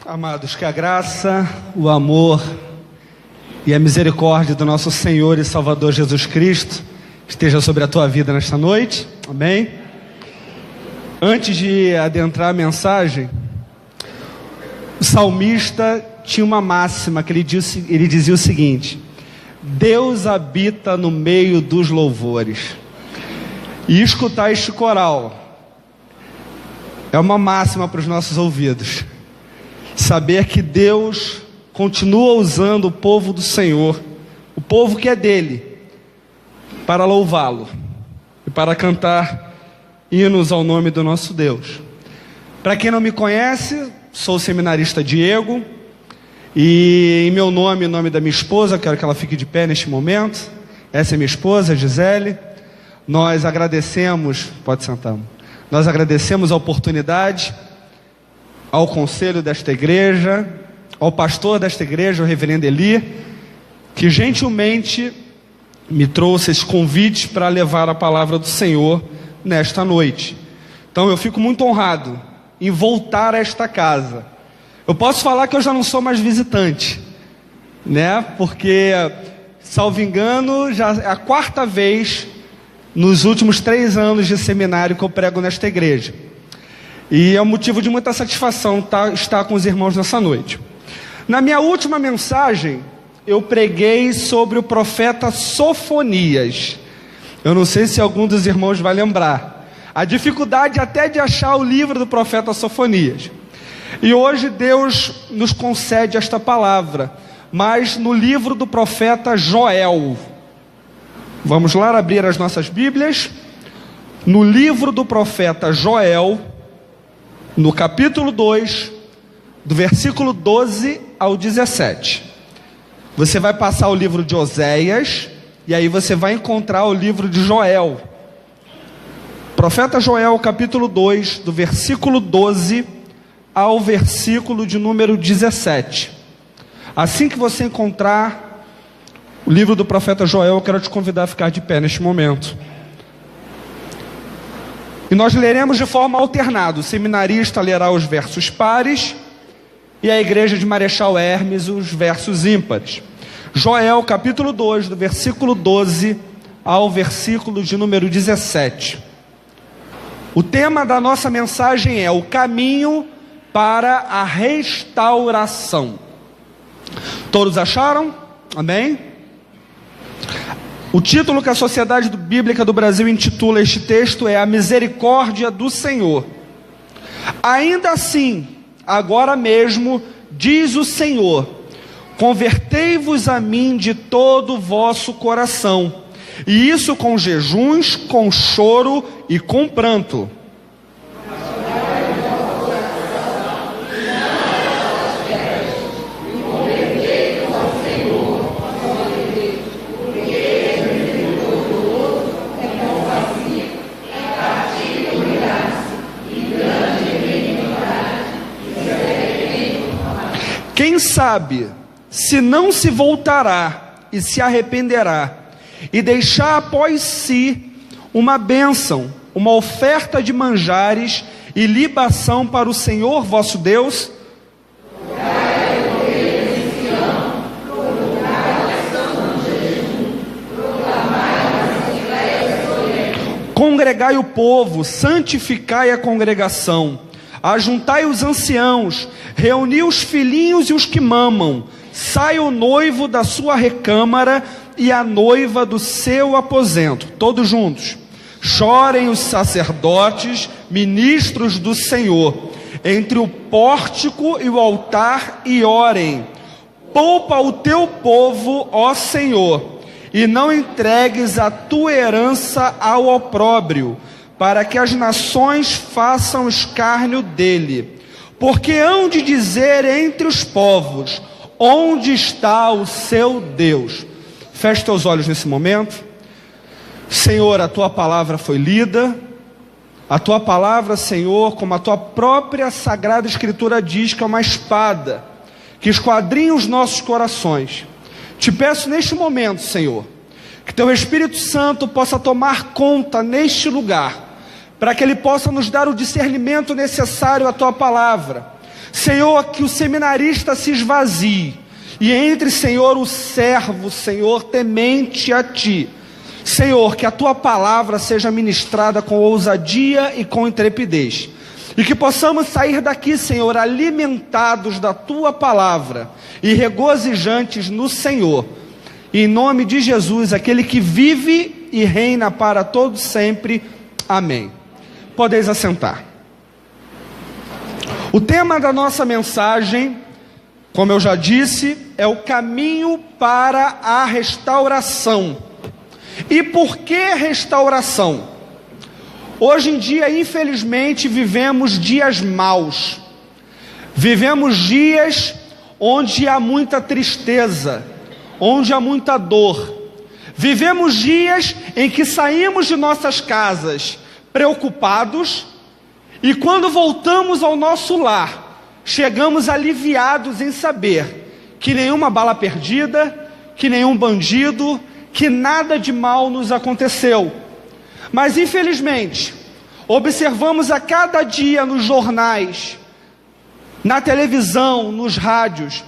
Amados, que a graça, o amor e a misericórdia do nosso Senhor e Salvador Jesus Cristo esteja sobre a tua vida nesta noite, amém? Antes de adentrar a mensagem, o salmista tinha uma máxima que ele dizia o seguinte: Deus habita no meio dos louvores. E escutar este coral é uma máxima para os nossos ouvidos. Saber que Deus continua usando o povo do Senhor, o povo que é dele, para louvá-lo e para cantar hinos ao nome do nosso Deus. Para quem não me conhece, sou o seminarista Diego, e em meu nome, em nome da minha esposa, quero que ela fique de pé neste momento. Essa é minha esposa, Gisele. Nós agradecemos, pode sentar, nós agradecemos a oportunidade ao conselho desta igreja, ao pastor desta igreja, o reverendo Eli, que gentilmente me trouxe esse convite para levar a palavra do Senhor nesta noite. Então eu fico muito honrado em voltar a esta casa. Eu posso falar que eu já não sou mais visitante, né? Porque, salvo engano, já é a quarta vez nos últimos 3 anos de seminário que eu prego nesta igreja. E é um motivo de muita satisfação estar com os irmãos nessa noite. Na minha última mensagem, eu preguei sobre o profeta Sofonias. Eu não sei se algum dos irmãos vai lembrar. A dificuldade até de achar o livro do profeta Sofonias. E hoje Deus nos concede esta palavra, mas no livro do profeta Joel. Vamos lá abrir as nossas Bíblias. No livro do profeta Joel, no capítulo 2, do versículo 12 ao 17. Você vai passar o livro de Oséias, e aí você vai encontrar o livro de Joel. Profeta Joel, capítulo 2, do versículo 12 ao versículo de número 17. Assim que você encontrar o livro do profeta Joel, eu quero te convidar a ficar de pé neste momento. E nós leremos de forma alternada. O seminarista lerá os versos pares e a igreja de Marechal Hermes os versos ímpares. Joel capítulo 2, do versículo 12 ao versículo de número 17. O tema da nossa mensagem é o caminho para a restauração. Todos acharam? Amém? O título que a Sociedade Bíblica do Brasil intitula este texto é A Misericórdia do Senhor. Ainda assim, agora mesmo, diz o Senhor, convertei-vos a mim de todo o vosso coração, e isso com jejuns, com choro e com pranto. Quem sabe, se não se voltará e se arrependerá, e deixar após si uma bênção, uma oferta de manjares e libação para o Senhor vosso Deus, congregai o povo, santificai a congregação, ajuntai os anciãos, reuni os filhinhos e os que mamam, sai o noivo da sua recâmara e a noiva do seu aposento. Todos juntos. Chorem os sacerdotes, ministros do Senhor, entre o pórtico e o altar, e orem. Poupa o teu povo, ó Senhor, e não entregues a tua herança ao opróbrio, para que as nações façam escárnio dele. Porque hão de dizer entre os povos, onde está o seu Deus? Feche teus olhos nesse momento. Senhor, a tua palavra foi lida. A tua palavra, Senhor, como a tua própria Sagrada Escritura diz, que é uma espada que esquadrinha os nossos corações. Te peço neste momento, Senhor, que teu Espírito Santo possa tomar conta neste lugar, para que ele possa nos dar o discernimento necessário à tua palavra. Senhor, que o seminarista se esvazie e entre, Senhor, o servo, Senhor, temente a Ti. Senhor, que a Tua palavra seja ministrada com ousadia e com intrepidez. E que possamos sair daqui, Senhor, alimentados da Tua palavra e regozijantes no Senhor. E em nome de Jesus, aquele que vive e reina para todos sempre. Amém. Podeis assentar. O tema da nossa mensagem, como eu já disse, é o caminho para a restauração. E por que restauração? Hoje em dia, infelizmente, vivemos dias maus. Vivemos dias onde há muita tristeza, onde há muita dor. Vivemos dias em que saímos de nossas casas preocupados e quando voltamos ao nosso lar, chegamos aliviados em saber que nenhuma bala perdida, que nenhum bandido, que nada de mal nos aconteceu. Mas infelizmente, observamos a cada dia nos jornais, na televisão, nos rádios,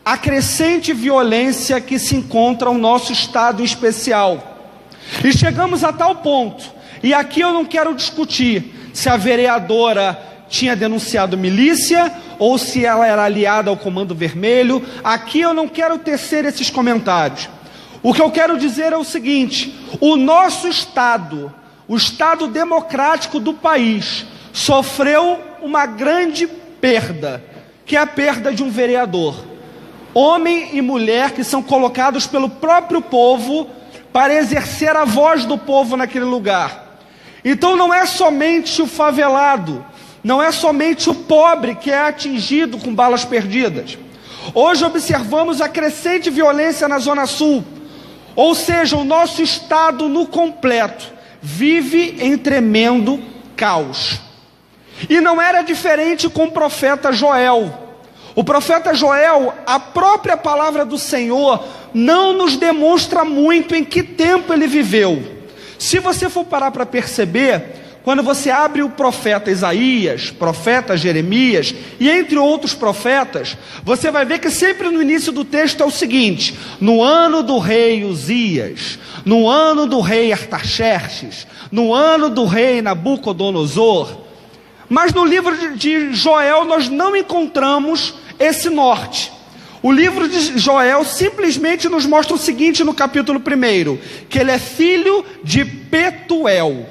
a crescente violência que se encontra no nosso estado especial. E chegamos a tal ponto, e aqui eu não quero discutir se a vereadora tinha denunciado milícia ou se ela era aliada ao Comando Vermelho. Aqui eu não quero tecer esses comentários. O que eu quero dizer é o seguinte: o nosso Estado, o Estado democrático do país, sofreu uma grande perda, que é a perda de um vereador. Homem e mulher que são colocados pelo próprio povo para exercer a voz do povo naquele lugar. Então não é somente o favelado, não é somente o pobre que é atingido com balas perdidas. Hoje observamos a crescente violência na Zona Sul, ou seja, o nosso estado no completo vive em tremendo caos. E não era diferente com o profeta Joel. O profeta Joel, a própria palavra do Senhor não nos demonstra muito em que tempo ele viveu. Se você for parar para perceber, quando você abre o profeta Isaías, profeta Jeremias e entre outros profetas, você vai ver que sempre no início do texto é o seguinte: no ano do rei Uzias, no ano do rei Artaxerxes, no ano do rei Nabucodonosor. Mas no livro de Joel nós não encontramos esse norte. O livro de Joel simplesmente nos mostra o seguinte no capítulo 1, que ele é filho de Petuel.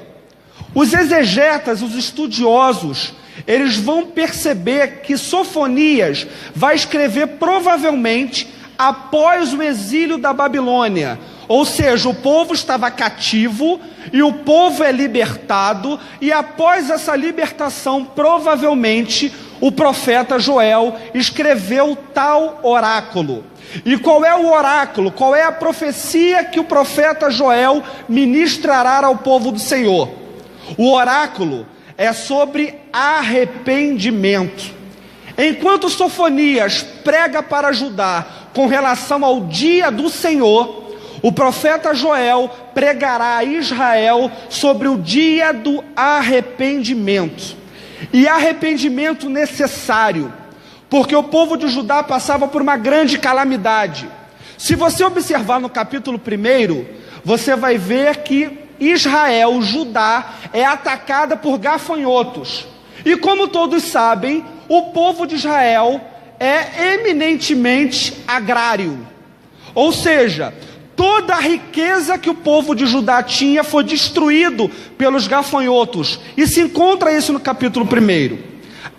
Os exegetas, os estudiosos, eles vão perceber que Sofonias vai escrever provavelmente após o exílio da Babilônia. Ou seja, o povo estava cativo e o povo é libertado, e após essa libertação, provavelmente, o profeta Joel escreveu tal oráculo. E qual é o oráculo? Qual é a profecia que o profeta Joel ministrará ao povo do Senhor? O oráculo é sobre arrependimento. Enquanto Sofonias prega para Judá com relação ao dia do Senhor, o profeta Joel pregará a Israel sobre o dia do arrependimento. E arrependimento necessário, porque o povo de Judá passava por uma grande calamidade. Se você observar no capítulo 1, você vai ver que Israel, Judá, é atacada por gafanhotos. E como todos sabem, o povo de Israel é eminentemente agrário. Ou seja, toda a riqueza que o povo de Judá tinha foi destruído pelos gafanhotos. E se encontra isso no capítulo 1.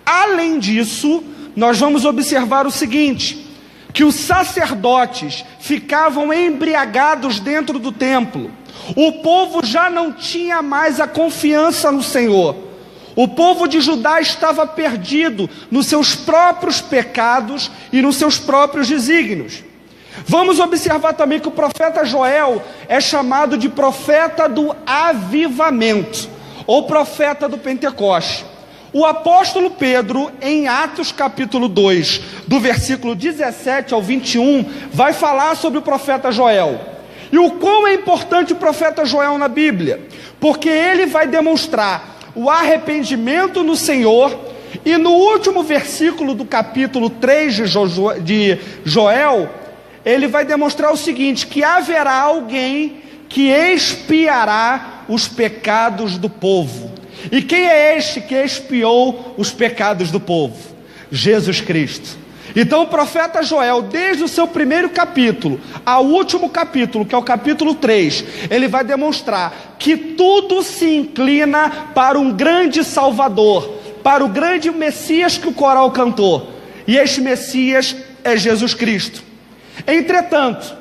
Além disso, nós vamos observar o seguinte: que os sacerdotes ficavam embriagados dentro do templo. O povo já não tinha mais a confiança no Senhor. O povo de Judá estava perdido nos seus próprios pecados e nos seus próprios desígnios. Vamos observar também que o profeta Joel é chamado de profeta do avivamento, ou profeta do Pentecoste. O apóstolo Pedro, em Atos capítulo 2, do versículo 17 ao 21, vai falar sobre o profeta Joel. E o quão é importante o profeta Joel na Bíblia, porque ele vai demonstrar o arrependimento no Senhor E no último versículo do capítulo 3 de Joel, ele vai demonstrar o seguinte, que haverá alguém que expiará os pecados do povo. E quem é este que expiou os pecados do povo? Jesus Cristo. Então o profeta Joel, desde o seu primeiro capítulo ao último capítulo, que é o capítulo 3, ele vai demonstrar que tudo se inclina para um grande Salvador, para o grande Messias que o coral cantou. E este Messias é Jesus Cristo. Entretanto,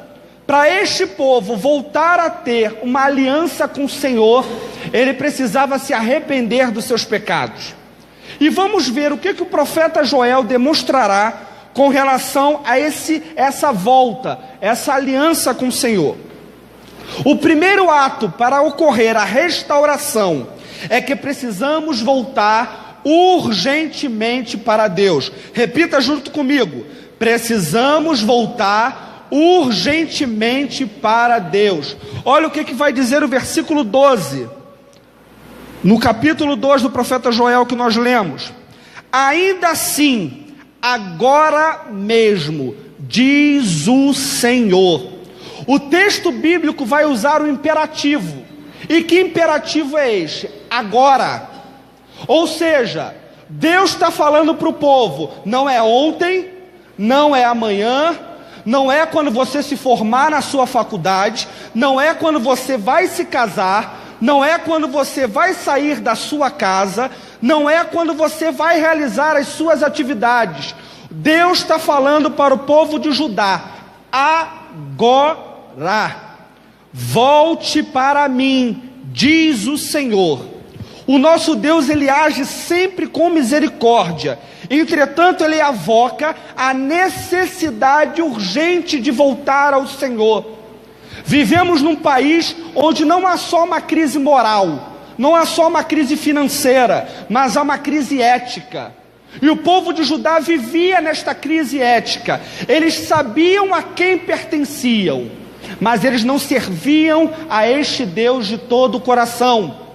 para este povo voltar a ter uma aliança com o Senhor, ele precisava se arrepender dos seus pecados. E vamos ver o que o profeta Joel demonstrará com relação a essa volta, essa aliança com o Senhor. O primeiro ato para ocorrer a restauração é que precisamos voltar urgentemente para Deus. Repita junto comigo: precisamos voltar urgentemente para Deus. Olha o que vai dizer o versículo 12, no capítulo 2 do profeta Joel que nós lemos. Ainda assim, agora mesmo, diz o Senhor. O texto bíblico vai usar o imperativo. E que imperativo é este? Agora. Ou seja, Deus está falando para o povo, não é ontem, não é amanhã, não é quando você se formar na sua faculdade, não é quando você vai se casar, não é quando você vai sair da sua casa, não é quando você vai realizar as suas atividades. Deus está falando para o povo de Judá: agora, volte para mim, diz o Senhor. O nosso Deus, ele age sempre com misericórdia. Entretanto, ele avoca a necessidade urgente de voltar ao Senhor. Vivemos num país onde não há só uma crise moral, não há só uma crise financeira, mas há uma crise ética. E o povo de Judá vivia nesta crise ética. Eles sabiam a quem pertenciam, mas eles não serviam a este Deus de todo o coração.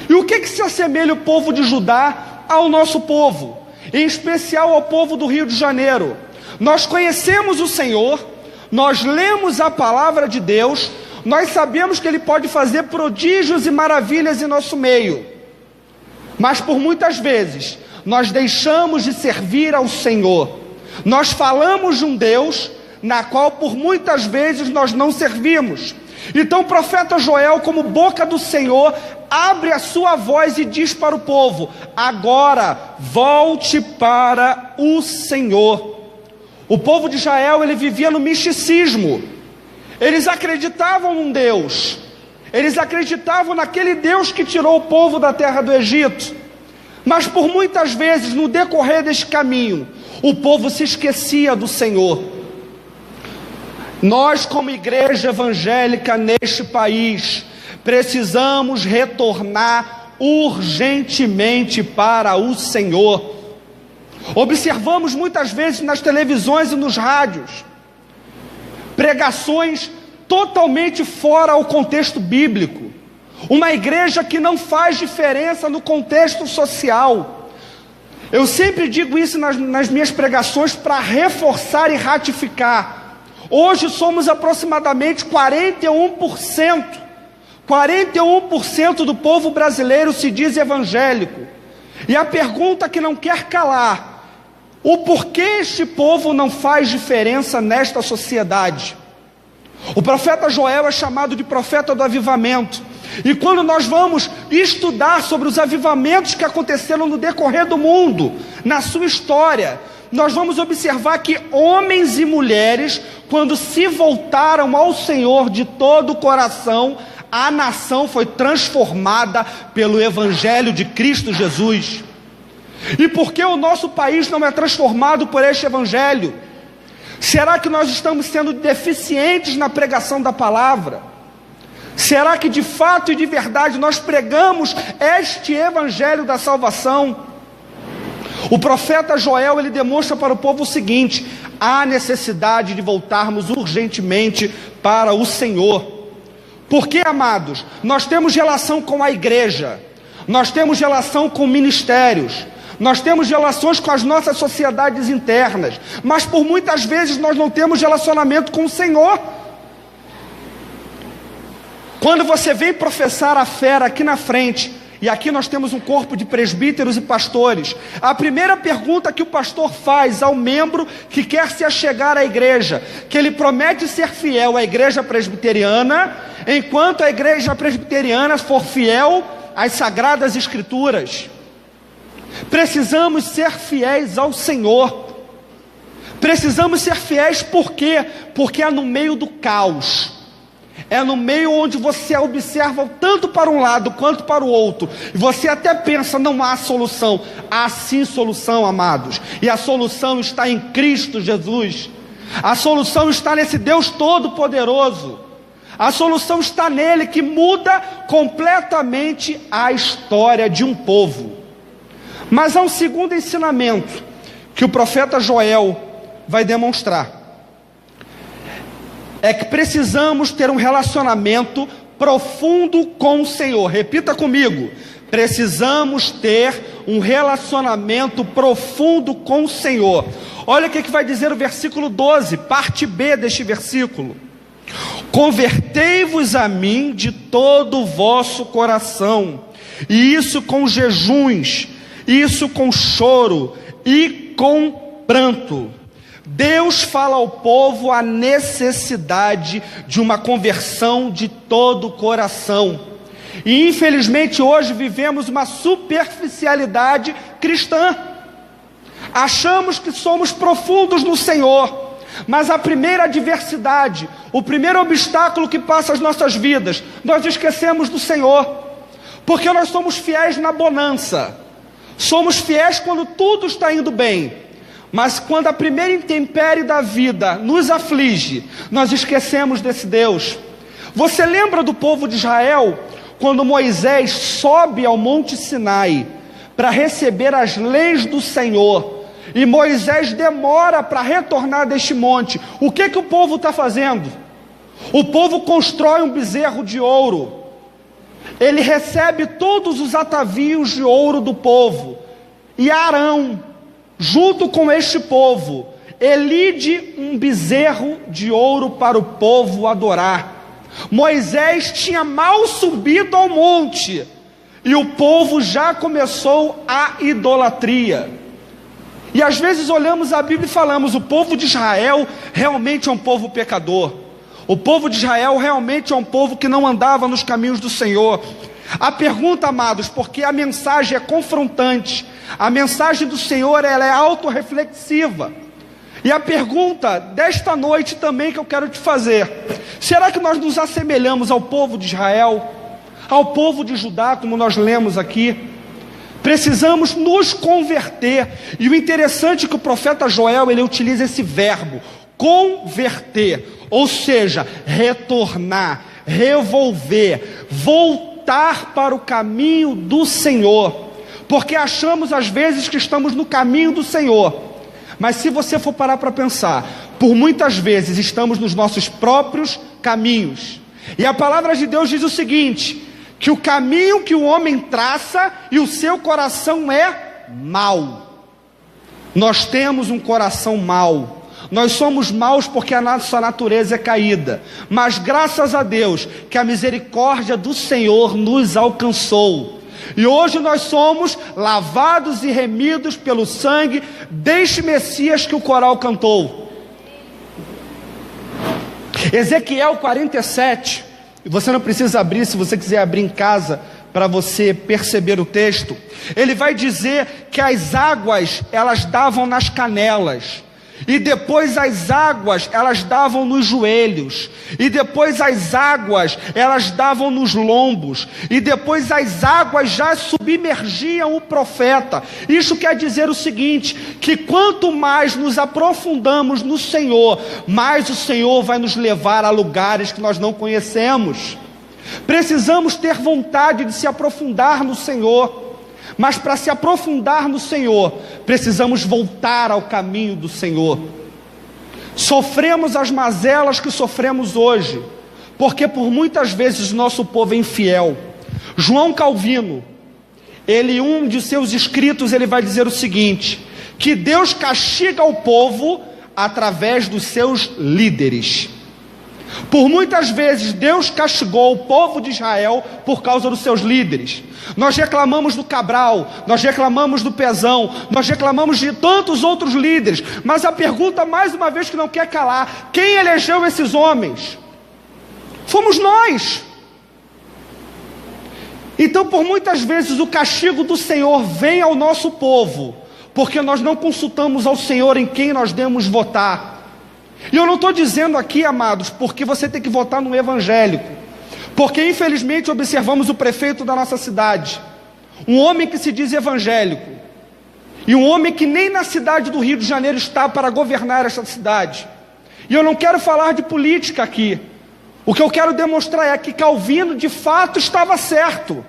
E o que se assemelha o povo de Judá ao nosso povo, em especial ao povo do Rio de Janeiro? Nós conhecemos o Senhor, nós lemos a palavra de Deus, nós sabemos que Ele pode fazer prodígios e maravilhas em nosso meio, mas por muitas vezes nós deixamos de servir ao Senhor. Nós falamos de um Deus na qual por muitas vezes nós não servimos. Então o profeta Joel, como boca do Senhor, abre a sua voz e diz para o povo: agora volte para o Senhor. O povo de Israel, ele vivia no misticismo. Eles acreditavam num Deus, eles acreditavam naquele Deus que tirou o povo da terra do Egito. Mas por muitas vezes, no decorrer deste caminho, o povo se esquecia do Senhor. Nós, como igreja evangélica neste país, precisamos retornar urgentemente para o Senhor. Observamos muitas vezes nas televisões e nos rádios pregações totalmente fora ao contexto bíblico. Uma igreja que não faz diferença no contexto social. Eu sempre digo isso nas minhas pregações para reforçar e ratificar. Hoje somos aproximadamente 41%. 41% do povo brasileiro se diz evangélico. E a pergunta que não quer calar: o porquê este povo não faz diferença nesta sociedade? O profeta Joel é chamado de profeta do avivamento. E quando nós vamos estudar sobre os avivamentos que aconteceram no decorrer do mundo, na sua história, nós vamos observar que homens e mulheres, quando se voltaram ao Senhor de todo o coração, a nação foi transformada pelo Evangelho de Cristo Jesus. E por que o nosso país não é transformado por este Evangelho? Será que nós estamos sendo deficientes na pregação da palavra? Será que de fato e de verdade nós pregamos este Evangelho da salvação? O profeta Joel, ele demonstra para o povo o seguinte: há necessidade de voltarmos urgentemente para o Senhor. Porque, amados, nós temos relação com a igreja, nós temos relação com ministérios, nós temos relações com as nossas sociedades internas, mas por muitas vezes nós não temos relacionamento com o Senhor. Quando você vem professar a fé aqui na frente, e aqui nós temos um corpo de presbíteros e pastores, a primeira pergunta que o pastor faz ao membro que quer se achegar à igreja, que ele promete ser fiel à igreja presbiteriana, enquanto a igreja presbiteriana for fiel às sagradas escrituras. Precisamos ser fiéis ao Senhor. Precisamos ser fiéis por quê? Porque é no meio do caos, é no meio onde você observa tanto para um lado quanto para o outro, e você até pensa, não há solução. Há sim solução, amados, e a solução está em Cristo Jesus. A solução está nesse Deus Todo-Poderoso. A solução está nele, que muda completamente a história de um povo. Mas há um segundo ensinamento que o profeta Joel vai demonstrar. É que precisamos ter um relacionamento profundo com o Senhor. Repita comigo: precisamos ter um relacionamento profundo com o Senhor. Olha o que vai dizer o versículo 12, parte B deste versículo: convertei-vos a mim de todo o vosso coração, e isso com jejuns, isso com choro e com pranto. Deus fala ao povo a necessidade de uma conversão de todo o coração. E infelizmente hoje vivemos uma superficialidade cristã. Achamos que somos profundos no Senhor, mas a primeira adversidade, o primeiro obstáculo que passa as nossas vidas, nós esquecemos do Senhor, porque nós somos fiéis na bonança, somos fiéis quando tudo está indo bem. Mas quando a primeira intempérie da vida nos aflige, nós esquecemos desse Deus. Você lembra do povo de Israel, quando Moisés sobe ao Monte Sinai para receber as leis do Senhor, e Moisés demora para retornar deste monte? O que o povo está fazendo? O povo constrói um bezerro de ouro. Ele recebe todos os atavios de ouro do povo, e Arão, junto com este povo, elide um bezerro de ouro para o povo adorar. Moisés tinha mal subido ao monte, e o povo já começou a idolatria. E às vezes olhamos a Bíblia e falamos: o povo de Israel realmente é um povo pecador. O povo de Israel realmente é um povo que não andava nos caminhos do Senhor. A pergunta, amados, porque a mensagem é confrontante, a mensagem do Senhor, ela é autorreflexiva. E a pergunta desta noite também que eu quero te fazer: será que nós nos assemelhamos ao povo de Israel, ao povo de Judá, como nós lemos aqui? Precisamos nos converter. E o interessante é que o profeta Joel, ele utiliza esse verbo, converter, ou seja, retornar, revolver, voltar para o caminho do Senhor, porque achamos às vezes que estamos no caminho do Senhor, mas se você for parar para pensar, por muitas vezes estamos nos nossos próprios caminhos. E a palavra de Deus diz o seguinte: que o caminho que o homem traça e o seu coração é mau. Nós temos um coração mau. Nós somos maus porque a nossa natureza é caída, mas graças a Deus que a misericórdia do Senhor nos alcançou, e hoje nós somos lavados e remidos pelo sangue deste Messias que o coral cantou. Ezequiel 47, e você não precisa abrir, se você quiser abrir em casa para você perceber o texto, ele vai dizer que as águas, elas davam nas canelas, e depois as águas, elas davam nos joelhos, e depois as águas, elas davam nos lombos, e depois as águas já submergiam o profeta. Isso quer dizer o seguinte, que quanto mais nos aprofundamos no Senhor, mais o Senhor vai nos levar a lugares que nós não conhecemos. Precisamos ter vontade de se aprofundar no Senhor, mas para se aprofundar no Senhor, precisamos voltar ao caminho do Senhor. Sofremos as mazelas que sofremos hoje, porque por muitas vezes o nosso povo é infiel. João Calvino, um de seus escritos, ele vai dizer o seguinte: que Deus castiga o povo através dos seus líderes. Por muitas vezes Deus castigou o povo de Israel por causa dos seus líderes. Nós reclamamos do Cabral, nós reclamamos do Pezão, nós reclamamos de tantos outros líderes, mas a pergunta, mais uma vez, que não quer calar: quem elegeu esses homens? Fomos nós. Então, por muitas vezes, o castigo do Senhor vem ao nosso povo, porque nós não consultamos ao Senhor em quem nós devemos votar. E eu não estou dizendo aqui, amados, porque você tem que votar no evangélico, porque infelizmente observamos o prefeito da nossa cidade, um homem que se diz evangélico, e um homem que nem na cidade do Rio de Janeiro está para governar esta cidade. E eu não quero falar de política aqui. O que eu quero demonstrar é que Calvino de fato estava certo.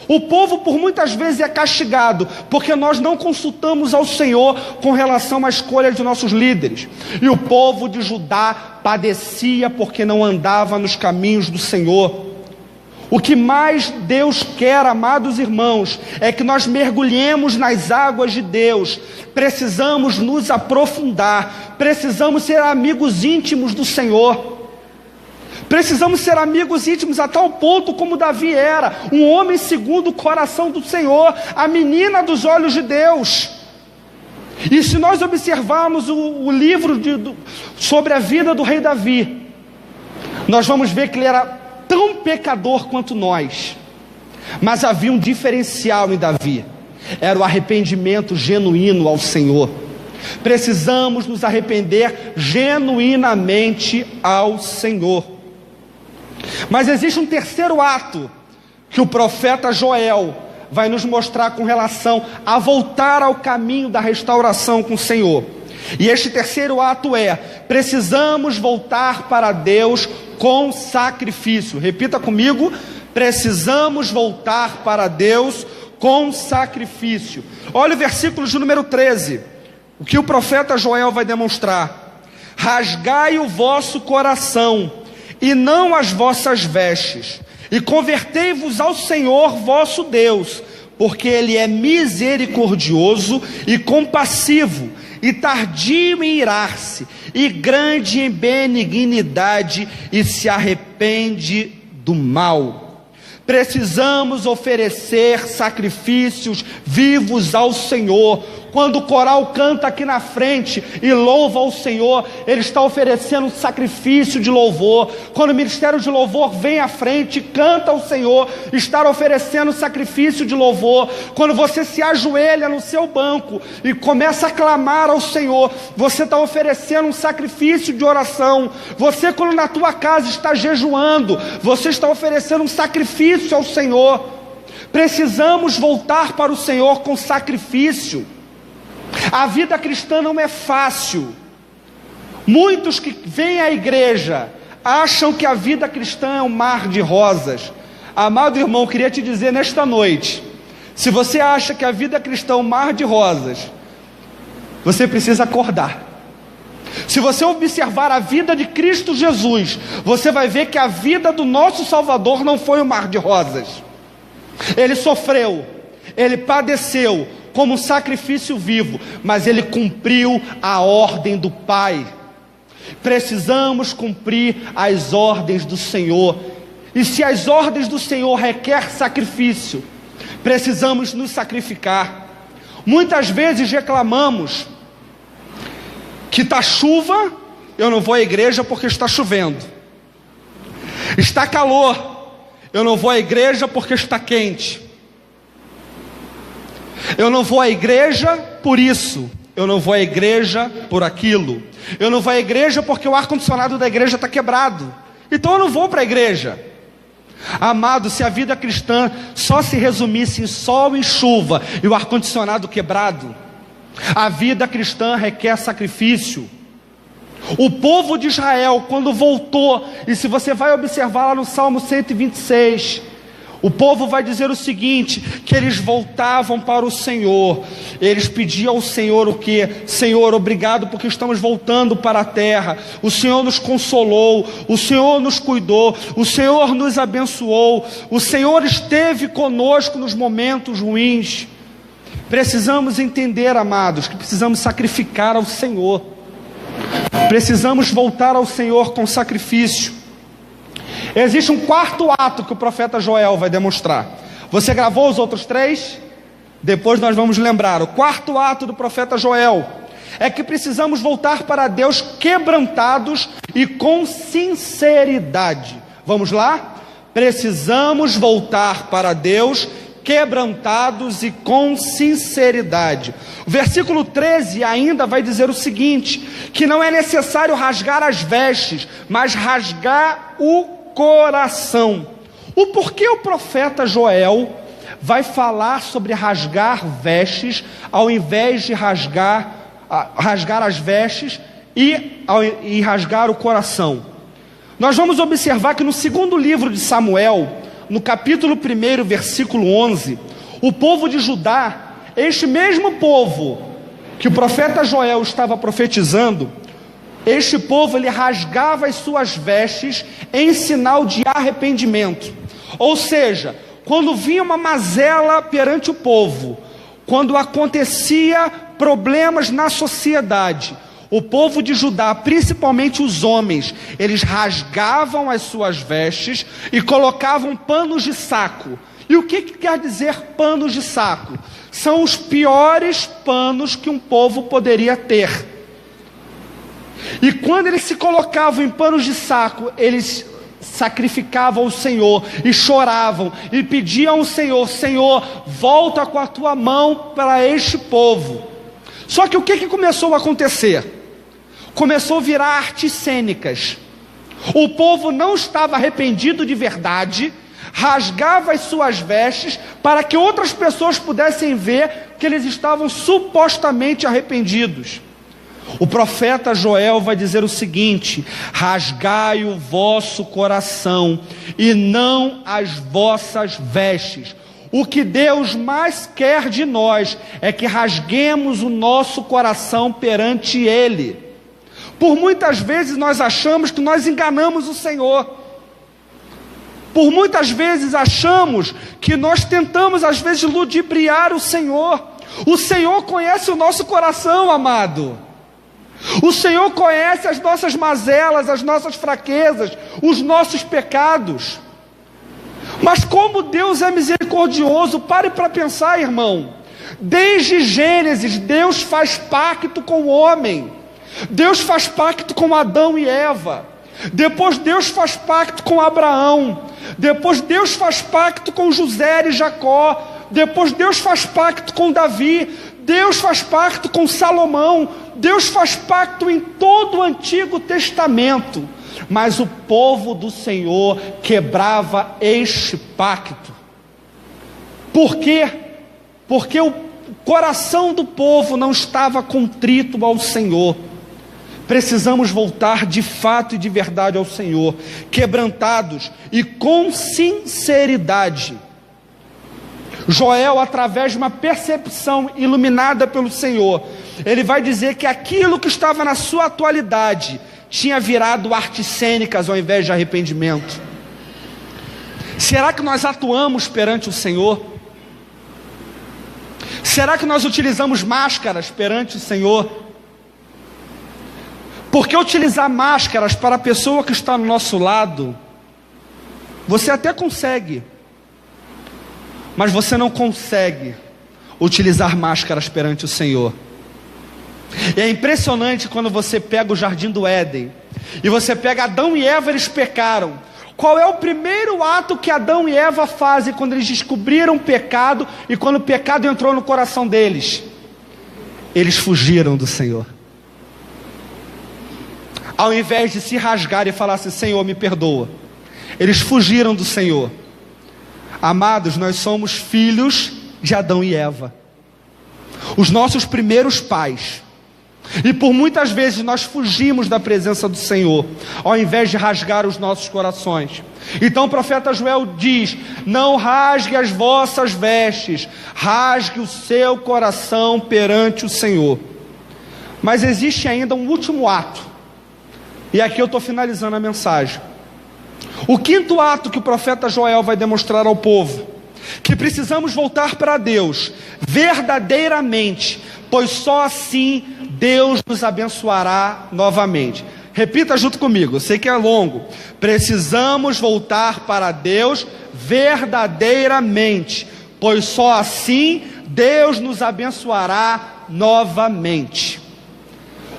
O povo por muitas vezes é castigado porque nós não consultamos ao Senhor com relação à escolha de nossos líderes. E o povo de Judá padecia porque não andava nos caminhos do Senhor. O que mais Deus quer, amados irmãos, é que nós mergulhemos nas águas de Deus. Precisamos nos aprofundar, precisamos ser amigos íntimos do Senhor. Precisamos ser amigos íntimos a tal ponto como Davi era, um homem segundo o coração do Senhor, a menina dos olhos de Deus. E se nós observarmos o livro sobre a vida do rei Davi, nós vamos ver que ele era tão pecador quanto nós, mas havia um diferencial em Davi: era o arrependimento genuíno ao Senhor. Precisamos nos arrepender genuinamente ao Senhor. Mas existe um terceiro ato que o profeta Joel vai nos mostrar com relação a voltar ao caminho da restauração com o Senhor. E este terceiro ato é: precisamos voltar para Deus com sacrifício. Repita comigo: precisamos voltar para Deus com sacrifício. Olha o versículo de número 13, o que o profeta Joel vai demonstrar: rasgai o vosso coração e não as vossas vestes, e convertei-vos ao Senhor vosso Deus, porque Ele é misericordioso e compassivo, e tardio em irar-se, e grande em benignidade, e se arrepende do mal. Precisamos oferecer sacrifícios vivos ao Senhor. Quando o coral canta aqui na frente e louva ao Senhor, ele está oferecendo um sacrifício de louvor. Quando o ministério de louvor vem à frente e canta ao Senhor, está oferecendo sacrifício de louvor. Quando você se ajoelha no seu banco e começa a clamar ao Senhor, você está oferecendo um sacrifício de oração. Você, quando na tua casa está jejuando, você está oferecendo um sacrifício ao Senhor. Precisamos voltar para o Senhor com sacrifício. A vida cristã não é fácil. Muitos que vêm à igreja acham que a vida cristã é um mar de rosas. Amado irmão, eu queria te dizer nesta noite: se você acha que a vida cristã é um mar de rosas, você precisa acordar. Se você observar a vida de Cristo Jesus, você vai ver que a vida do nosso Salvador não foi um mar de rosas. Ele sofreu, ele padeceu como um sacrifício vivo, mas ele cumpriu a ordem do Pai. Precisamos cumprir as ordens do Senhor. E se as ordens do Senhor requer sacrifício, precisamos nos sacrificar. Muitas vezes reclamamos que está chuva, eu não vou à igreja porque está chovendo. Está calor, eu não vou à igreja porque está quente. Eu não vou à igreja por isso, eu não vou à igreja por aquilo. Eu não vou à igreja porque o ar-condicionado da igreja está quebrado, então eu não vou para a igreja. Amado, se a vida cristã só se resumisse em sol e chuva e o ar-condicionado quebrado, a vida cristã requer sacrifício. O povo de Israel, quando voltou, e se você vai observar lá no Salmo 126, O povo vai dizer o seguinte, que eles voltavam para o Senhor, eles pediam ao Senhor o quê? Senhor, obrigado porque estamos voltando para a terra, o Senhor nos consolou, o Senhor nos cuidou, o Senhor nos abençoou, o Senhor esteve conosco nos momentos ruins. Precisamos entender, amados, que precisamos sacrificar ao Senhor, precisamos voltar ao Senhor com sacrifício. Existe um quarto ato que o profeta Joel vai demonstrar. Você gravou os outros 3? Depois nós vamos lembrar. O quarto ato do profeta Joel é que precisamos voltar para Deus quebrantados e com sinceridade. Vamos lá? Precisamos voltar para Deus quebrantados e com sinceridade. O versículo 13 ainda vai dizer o seguinte, que não é necessário rasgar as vestes, mas rasgar o coração. O porquê o profeta Joel vai falar sobre rasgar vestes, ao invés de rasgar as vestes e rasgar o coração? Nós vamos observar que no segundo livro de Samuel, no capítulo 1, versículo 11, o povo de Judá, este mesmo povo que o profeta Joel estava profetizando, este povo, ele rasgava as suas vestes em sinal de arrependimento. Ou seja, quando vinha uma mazela perante o povo, quando acontecia problemas na sociedade, o povo de Judá, principalmente os homens, eles rasgavam as suas vestes e colocavam panos de saco. E o que quer dizer panos de saco? São os piores panos que um povo poderia ter. E quando eles se colocavam em panos de saco, eles sacrificavam ao Senhor e choravam e pediam ao Senhor, Senhor, volta com a tua mão para este povo. Só que o que começou a acontecer? Começou a virar artes cênicas. O povo não estava arrependido de verdade, rasgava as suas vestes para que outras pessoas pudessem ver que eles estavam supostamente arrependidos. O profeta Joel vai dizer o seguinte: rasgai o vosso coração e não as vossas vestes. O que Deus mais quer de nós é que rasguemos o nosso coração perante Ele. Por muitas vezes nós achamos que nós enganamos o Senhor. Por muitas vezes achamos que nós tentamos às vezes ludibriar o Senhor. O Senhor conhece o nosso coração, amado. O Senhor conhece as nossas mazelas, as nossas fraquezas, os nossos pecados. Mas como Deus é misericordioso, pare para pensar, irmão. Desde Gênesis, Deus faz pacto com o homem. Deus faz pacto com Adão e Eva. Depois Deus faz pacto com Abraão. Depois Deus faz pacto com José e Jacó. Depois Deus faz pacto com Davi. Deus faz pacto com Salomão. Deus faz pacto em todo o Antigo Testamento. Mas o povo do Senhor quebrava este pacto. Por quê? Porque o coração do povo não estava contrito ao Senhor. Precisamos voltar de fato e de verdade ao Senhor, quebrantados e com sinceridade. Joel, através de uma percepção iluminada pelo Senhor, ele vai dizer que aquilo que estava na sua atualidade tinha virado artes cênicas ao invés de arrependimento. Será que nós atuamos perante o Senhor? Será que nós utilizamos máscaras perante o Senhor? Porque utilizar máscaras para a pessoa que está no nosso lado, você até consegue, mas você não consegue utilizar máscaras perante o Senhor. E é impressionante quando você pega o Jardim do Éden, e você pega Adão e Eva, eles pecaram. Qual é o primeiro ato que Adão e Eva fazem quando eles descobriram o pecado, e quando o pecado entrou no coração deles? Eles fugiram do Senhor. Ao invés de se rasgar e falar assim, Senhor, me perdoa, eles fugiram do Senhor. Amados, nós somos filhos de Adão e Eva. Os nossos primeiros pais E por muitas vezes nós fugimos da presença do Senhor, ao invés de rasgar os nossos corações. Então o profeta Joel diz: não rasgue as vossas vestes, rasgue o seu coração perante o Senhor. Mas existe ainda um último ato, e aqui eu estou finalizando a mensagem. O quinto ato que o profeta Joel vai demonstrar ao povo: que precisamos voltar para Deus verdadeiramente, pois só assim Deus nos abençoará novamente. Repita junto comigo, eu sei que é longo. Precisamos voltar para Deus verdadeiramente, pois só assim Deus nos abençoará novamente.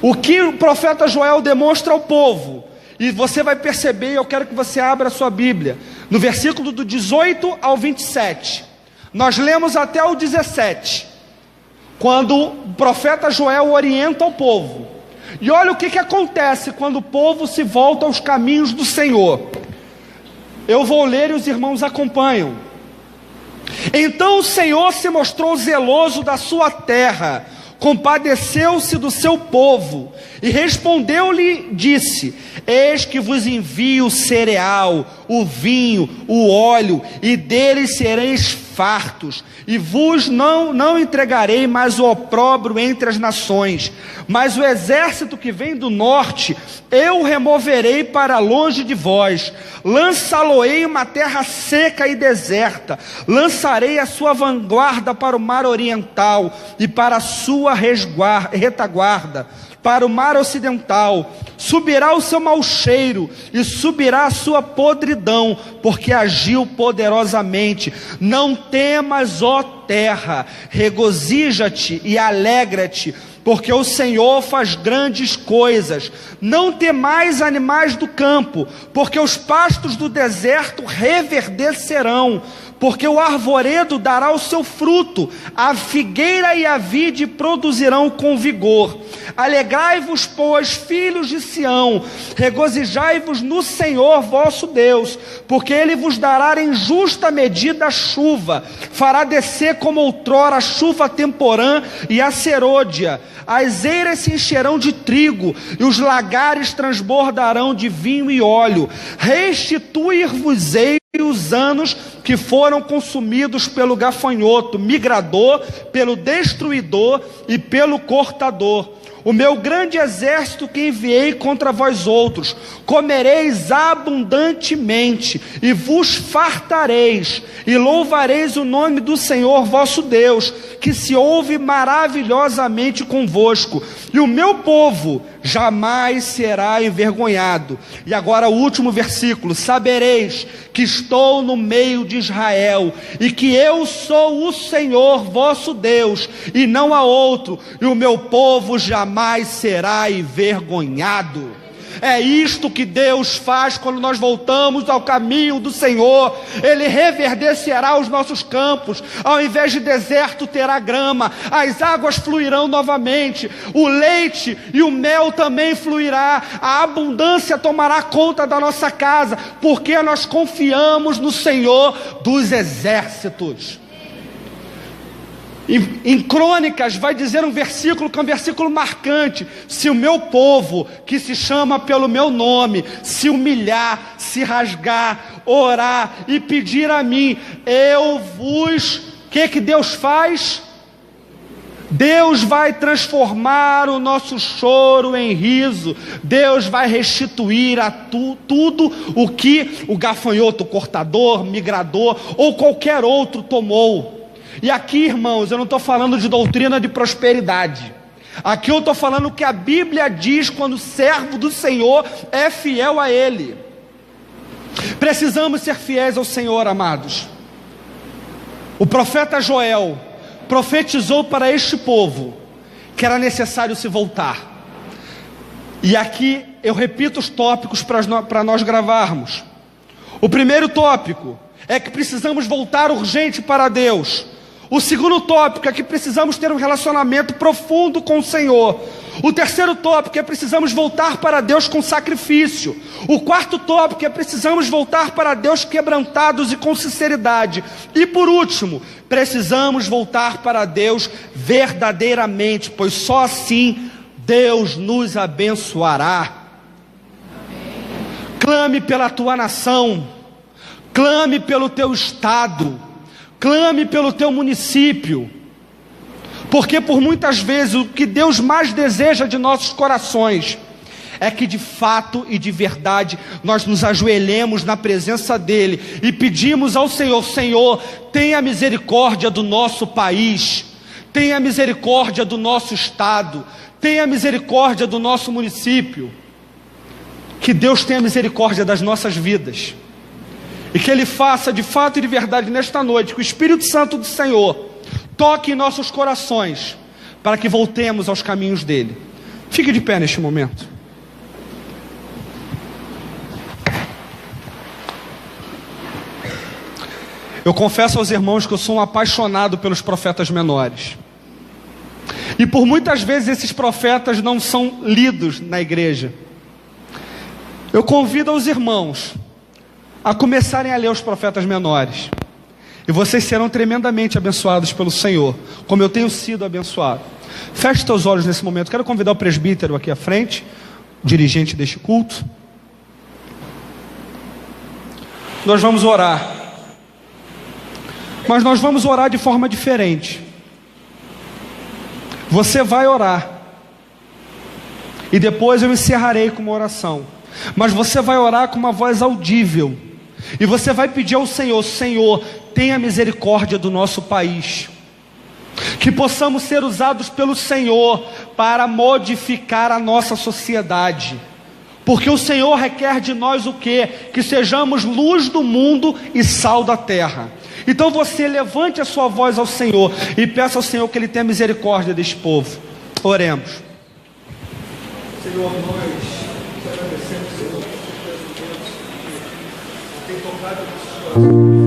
O que o profeta Joel demonstra ao povo, e você vai perceber, eu quero que você abra a sua Bíblia, no versículo do 18 ao 27, nós lemos até o 17, quando o profeta Joel orienta o povo. E olha o que acontece quando o povo se volta aos caminhos do Senhor. Eu vou ler e os irmãos acompanham. Então o Senhor se mostrou zeloso da sua terra, compadeceu-se do seu povo, e respondeu-lhe, disse: eis que vos envio o cereal, o vinho, o óleo, e deles sereis fartos, e vos não entregarei mais o opróbrio entre as nações, mas o exército que vem do norte, eu removerei para longe de vós, lançá-lo-ei em uma terra seca e deserta, lançarei a sua vanguarda para o mar oriental, e para a sua retaguarda, para o mar ocidental. Subirá o seu mau cheiro, e subirá a sua podridão, porque agiu poderosamente. Não temas, ó terra, regozija-te e alegra-te, porque o Senhor faz grandes coisas. Não temais, animais do campo, porque os pastos do deserto reverdecerão, porque o arvoredo dará o seu fruto, a figueira e a vide produzirão com vigor. Alegrai-vos, pois, filhos de Sião, regozijai-vos no Senhor vosso Deus, porque Ele vos dará em justa medida a chuva, fará descer como outrora a chuva temporã e a serôdia. As eiras se encherão de trigo, e os lagares transbordarão de vinho e óleo. Restituir-vos-ei os anos que foram consumidos pelo gafanhoto migrador, pelo destruidor e pelo cortador. O meu grande exército que enviei contra vós outros, comereis abundantemente, e vos fartareis, e louvareis o nome do Senhor vosso Deus, que se ouve maravilhosamente convosco, e o meu povo jamais será envergonhado. E agora o último versículo: sabereis que estou no meio de Israel, e que eu sou o Senhor vosso Deus, e não há outro, e o meu povo jamais será envergonhado. É isto que Deus faz quando nós voltamos ao caminho do Senhor. Ele reverdecerá os nossos campos, ao invés de deserto terá grama, as águas fluirão novamente, o leite e o mel também fluirá, a abundância tomará conta da nossa casa, porque nós confiamos no Senhor dos exércitos. Em Crônicas vai dizer um versículo que é um versículo marcante: se o meu povo, que se chama pelo meu nome, se humilhar, se rasgar, orar e pedir a mim, eu vos... O que Deus faz? Deus vai transformar o nosso choro em riso. Deus vai restituir a tudo o que o gafanhoto, o cortador, migrador ou qualquer outro tomou. E aqui, irmãos, eu não estou falando de doutrina de prosperidade. Aqui eu estou falando o que a Bíblia diz quando o servo do Senhor é fiel a Ele. Precisamos ser fiéis ao Senhor, amados. O profeta Joel profetizou para este povo que era necessário se voltar. E aqui eu repito os tópicos para nós gravarmos. O primeiro tópico é que precisamos voltar urgente para Deus. O segundo tópico é que precisamos ter um relacionamento profundo com o Senhor. O terceiro tópico é que precisamos voltar para Deus com sacrifício. O quarto tópico é que precisamos voltar para Deus quebrantados e com sinceridade. E por último, precisamos voltar para Deus verdadeiramente, pois só assim Deus nos abençoará. Clame pela tua nação, clame pelo teu estado, clame pelo teu município, porque por muitas vezes o que Deus mais deseja de nossos corações é que de fato e de verdade nós nos ajoelhemos na presença dEle e pedimos ao Senhor: Senhor, tenha misericórdia do nosso país, tenha misericórdia do nosso estado, tenha misericórdia do nosso município. Que Deus tenha misericórdia das nossas vidas, e que Ele faça de fato e de verdade nesta noite, que o Espírito Santo do Senhor toque em nossos corações, para que voltemos aos caminhos dEle. Fique de pé neste momento. Eu confesso aos irmãos que eu sou um apaixonado pelos profetas menores, e por muitas vezes esses profetas não são lidos na igreja. Eu convido os irmãos a começarem a ler os profetas menores, e vocês serão tremendamente abençoados pelo Senhor, como eu tenho sido abençoado. Feche teus olhos nesse momento. Quero convidar o presbítero aqui à frente, dirigente deste culto. Nós vamos orar, mas nós vamos orar de forma diferente. Você vai orar, e depois eu encerrarei com uma oração. Mas você vai orar com uma voz audível, e você vai pedir ao Senhor: Senhor, tenha misericórdia do nosso país, que possamos ser usados pelo Senhor para modificar a nossa sociedade, porque o Senhor requer de nós o quê? Que sejamos luz do mundo e sal da terra. Então você levante a sua voz ao Senhor e peça ao Senhor que Ele tenha misericórdia deste povo. Oremos. Senhor, nós agradecemos, Senhor, tem tocado o coração.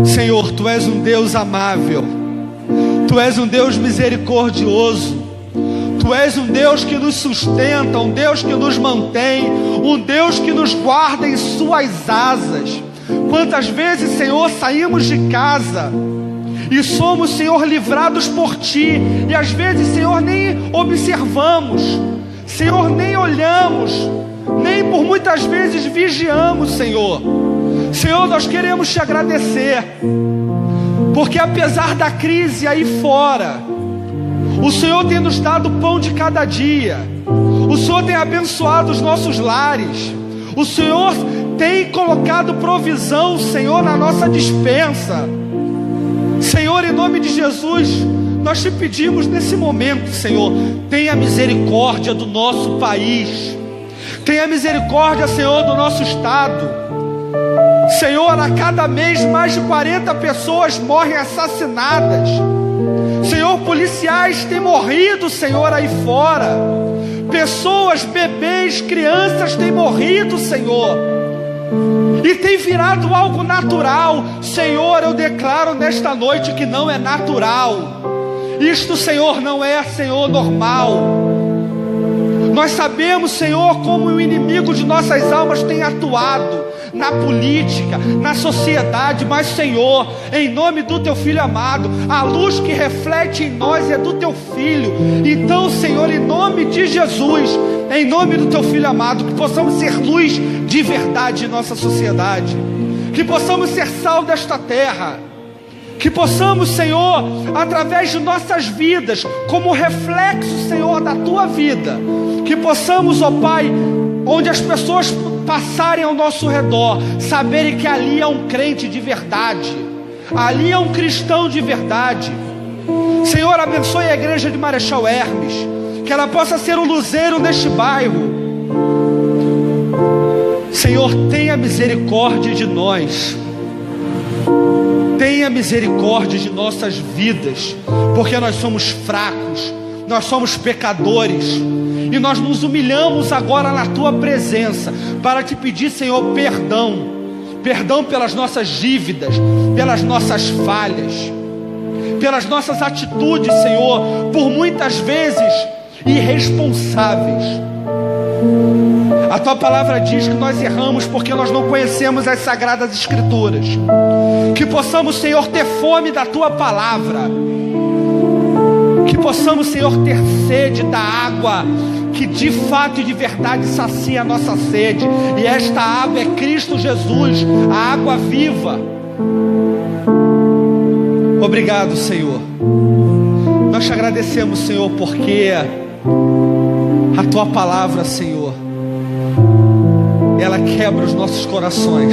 Senhor, Tu és um Deus amável, Tu és um Deus misericordioso, Tu és um Deus que nos sustenta, um Deus que nos mantém, um Deus que nos guarda em Suas asas. Quantas vezes, Senhor, saímos de casa e somos, Senhor, livrados por Ti, e às vezes, Senhor, nem observamos, Senhor, nem olhamos, nem por muitas vezes vigiamos, Senhor. Senhor, nós queremos Te agradecer, porque apesar da crise aí fora, o Senhor tem nos dado o pão de cada dia, o Senhor tem abençoado os nossos lares, o Senhor tem colocado provisão, Senhor, na nossa despensa. Senhor, em nome de Jesus, nós Te pedimos nesse momento, Senhor, tenha misericórdia do nosso país, tenha misericórdia, Senhor, do nosso estado. Senhor, a cada mês mais de 40 pessoas morrem assassinadas. Senhor, policiais têm morrido, Senhor, aí fora. Pessoas, bebês, crianças têm morrido, Senhor, e tem virado algo natural. Senhor, eu declaro nesta noite que não é natural. Isto, Senhor, não é, Senhor, normal. Nós sabemos, Senhor, como o inimigo de nossas almas tem atuado na política, na sociedade, mas, Senhor, em nome do Teu Filho amado, a luz que reflete em nós é do Teu Filho. Então, Senhor, em nome de Jesus, em nome do Teu Filho amado, que possamos ser luz de verdade em nossa sociedade, que possamos ser sal desta terra, que possamos, Senhor, através de nossas vidas, como reflexo, Senhor, da Tua vida, que possamos, ó Pai, onde as pessoas passarem ao nosso redor, saberem que ali é um crente de verdade, ali é um cristão de verdade. Senhor, abençoe a igreja de Marechal Hermes, que ela possa ser um luzeiro neste bairro. Senhor, tenha misericórdia de nós, tenha misericórdia de nossas vidas, porque nós somos fracos, nós somos pecadores, e nós nos humilhamos agora na Tua presença, para Te pedir, Senhor, perdão pelas nossas dívidas, pelas nossas falhas, pelas nossas atitudes, Senhor, por muitas vezes irresponsáveis. A Tua palavra diz que nós erramos porque nós não conhecemos as Sagradas Escrituras. Que possamos, Senhor, ter fome da Tua palavra, que possamos, Senhor, ter sede da água que de fato e de verdade sacia a nossa sede, e esta água é Cristo Jesus, a água viva. Obrigado, Senhor. Nós te agradecemos, Senhor, porque a Tua palavra, Senhor, ela quebra os nossos corações,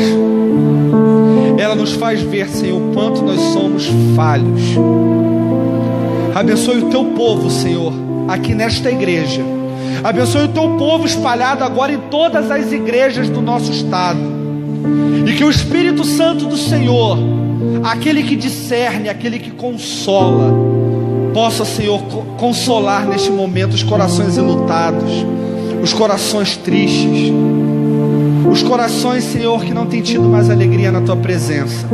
ela nos faz ver, Senhor, o quanto nós somos falhos. Abençoe o Teu povo, Senhor, aqui nesta igreja. Abençoe o Teu povo espalhado agora em todas as igrejas do nosso estado, e que o Espírito Santo do Senhor, aquele que discerne, aquele que consola, possa, Senhor, consolar neste momento os corações enlutados, os corações tristes, os corações, Senhor, que não têm tido mais alegria na Tua presença.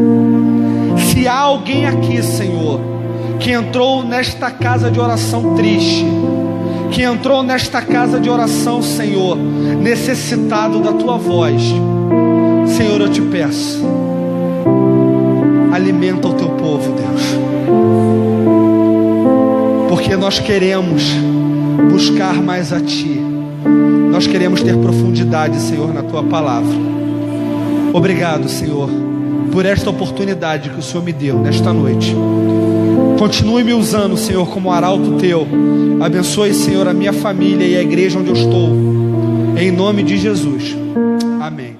Se há alguém aqui, Senhor, que entrou nesta casa de oração triste, que entrou nesta casa de oração, Senhor, necessitado da Tua voz, Senhor, eu Te peço, alimenta o Teu povo, Deus, porque nós queremos buscar mais a Ti, nós queremos ter profundidade, Senhor, na Tua palavra. Obrigado, Senhor, por esta oportunidade que o Senhor me deu nesta noite. Continue me usando, Senhor, como arauto Teu. Abençoe, Senhor, a minha família e a igreja onde eu estou, em nome de Jesus. Amém.